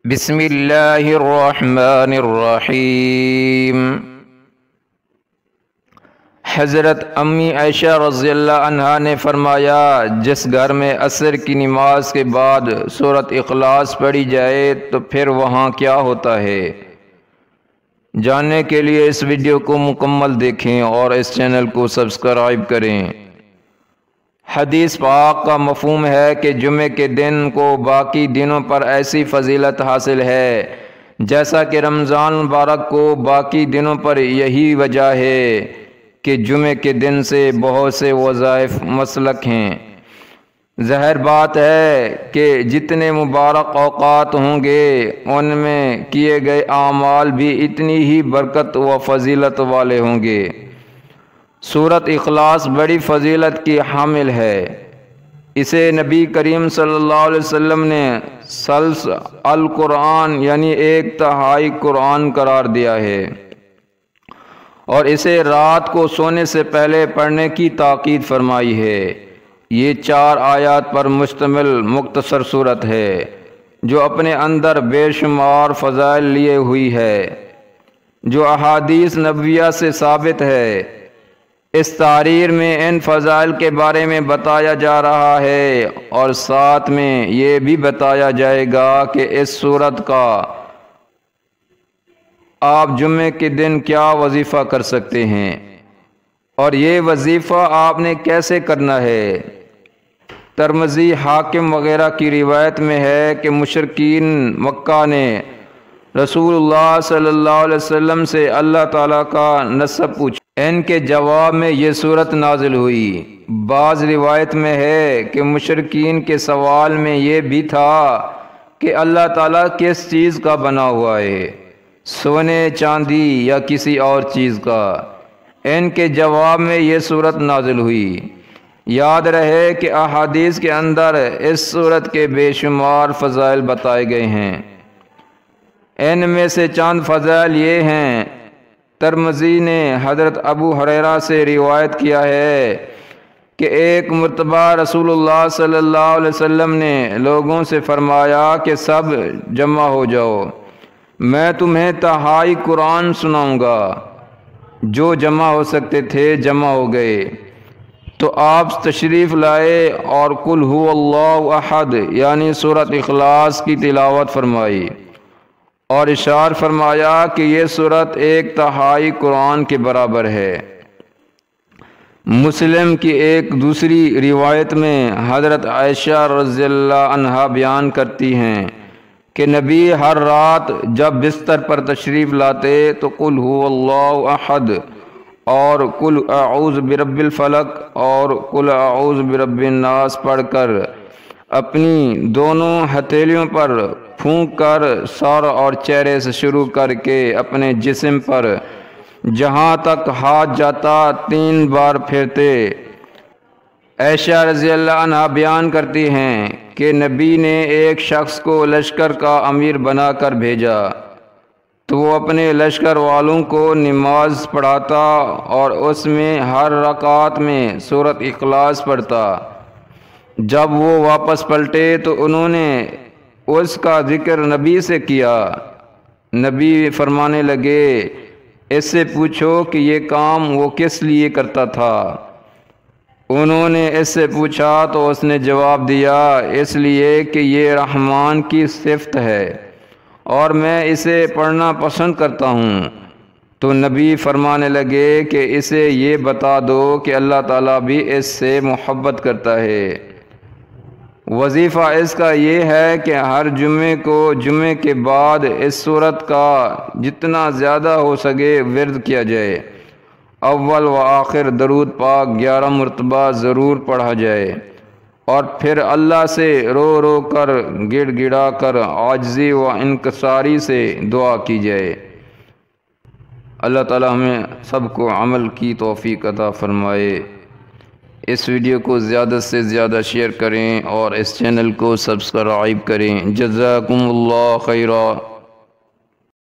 بسم اللہ الرحمن الرحیم۔ حضرت امی عائشہ رضی اللہ عنہا نے فرمایا، جس گھر میں عصر کی نماز کے بعد سورۃ اخلاص پڑھی جائے تو پھر وہاں کیا ہوتا ہے؟ جاننے کے لیے اس ویڈیو کو مکمل دیکھیں اور اس چینل کو سبسکرائب کریں۔ حدیث پاک کا مفہوم ہے کہ جمعے کے دن کو باقی دنوں پر ایسی فضیلت حاصل ہے جیسا کہ رمضان مبارک کو باقی دنوں پر۔ یہی وجہ ہے کہ جمعے کے دن سے بہت سے وظائف مسلک ہیں۔ ظاہر بات ہے کہ جتنے مبارک اوقات ہوں گے ان میں کیے گئے اعمال بھی اتنی ہی برکت و فضیلت والے ہوں گے۔ سورۃ اخلاص بڑی فضیلت کی حامل ہے۔ اسے نبی کریم صلی اللہ علیہ وسلم نے ثلث القرآن یعنی ایک تہائی قرآن قرار دیا ہے، اور اسے رات کو سونے سے پہلے پڑھنے کی تاکید فرمائی ہے۔ یہ 4 آیات پر مشتمل مختصر سورت ہے جو اپنے اندر بے شمار فضائل لیے ہوئی ہے، جو احادیث نبویہ سے ثابت ہے۔ اس تحریر میں ان فضائل کے بارے میں بتایا جا رہا ہے، اور ساتھ میں یہ بھی بتایا جائے گا کہ اس سورت کا آپ جمعے کے دن کیا وظیفہ کر سکتے ہیں، اور یہ وظیفہ آپ نے کیسے کرنا ہے۔ ترمذی، حاکم وغیرہ کی روایت میں ہے کہ مشرکین مکہ نے رسول اللہ صلی اللہ علیہ وسلم سے اللہ تعالیٰ کا نسب پوچھا۔ ان کے جواب میں یہ سورت نازل ہوئی۔ بعض روایت میں ہے کہ مشرکین کے سوال میں یہ بھی تھا کہ اللہ تعالیٰ کس چیز کا بنا ہوا ہے، سونے، چاندی یا کسی اور چیز کا؟ ان کے جواب میں یہ سورت نازل ہوئی۔ یاد رہے کہ احادیث کے اندر اس سورت کے بے شمار فضائل بتائے گئے ہیں۔ ان میں سے چند فضائل یہ ہیں۔ ترمذی نے حضرت ابو ہریرہ سے روایت کیا ہے کہ ایک مرتبہ رسول اللہ صلی اللہ علیہ وسلم نے لوگوں سے فرمایا کہ سب جمع ہو جاؤ، میں تمہیں تہائی قرآن سناؤں گا۔ جو جمع ہو سکتے تھے جمع ہو گئے، تو آپ تشریف لائے اور قل هو اللہ احد یعنی سورۃ اخلاص کی تلاوت فرمائی، اور ارشاد فرمایا کہ یہ سورت ایک تہائی قرآن کے برابر ہے۔ مسلم کی ایک دوسری روایت میں حضرت عائشہ رضی اللہ عنہا بیان کرتی ہیں کہ نبی ہر رات جب بستر پر تشریف لاتے تو قل هو اللہ احد اور قل اعوذ برب الفلق اور قل اعوذ برب الناس پڑھ کر اپنی دونوں ہتھیلیوں پر پھونک کر سر اور چہرے سے شروع کر کے اپنے جسم پر جہاں تک ہاتھ جاتا 3 بار پھرتے۔ عائشہ رضی اللہ عنہ بیان کرتی ہیں کہ نبی نے ایک شخص کو لشکر کا امیر بنا کر بھیجا تو وہ اپنے لشکر والوں کو نماز پڑھاتا اور اس میں ہر رکعت میں سورۃ اخلاص پڑھتا۔ جب وہ واپس پلٹے تو انہوں نے اس کا ذکر نبی سے کیا۔ نبی فرمانے لگے، اس سے پوچھو کہ یہ کام وہ کس لیے کرتا تھا۔ انہوں نے اس سے پوچھا تو اس نے جواب دیا، اس لیے کہ یہ رحمان کی صفت ہے اور میں اسے پڑھنا پسند کرتا ہوں۔ تو نبی فرمانے لگے کہ اسے یہ بتا دو کہ اللہ تعالیٰ بھی اس سے محبت کرتا ہے۔ وظیفہ اس کا یہ ہے کہ ہر جمعے کو جمعے کے بعد اس سورت کا جتنا زیادہ ہو سکے ورد کیا جائے۔ اول و آخر درود پاک 11 مرتبہ ضرور پڑھا جائے، اور پھر اللہ سے رو رو کر گڑ گڑا کر عاجزی و انکساری سے دعا کی جائے۔ اللہ تعالی ہمیں سب کو عمل کی توفیق عطا فرمائے۔ اس ویڈیو کو زیادہ سے زیادہ شیئر کریں اور اس چینل کو سبسکرائب کریں۔ جزاکم اللہ خیرا۔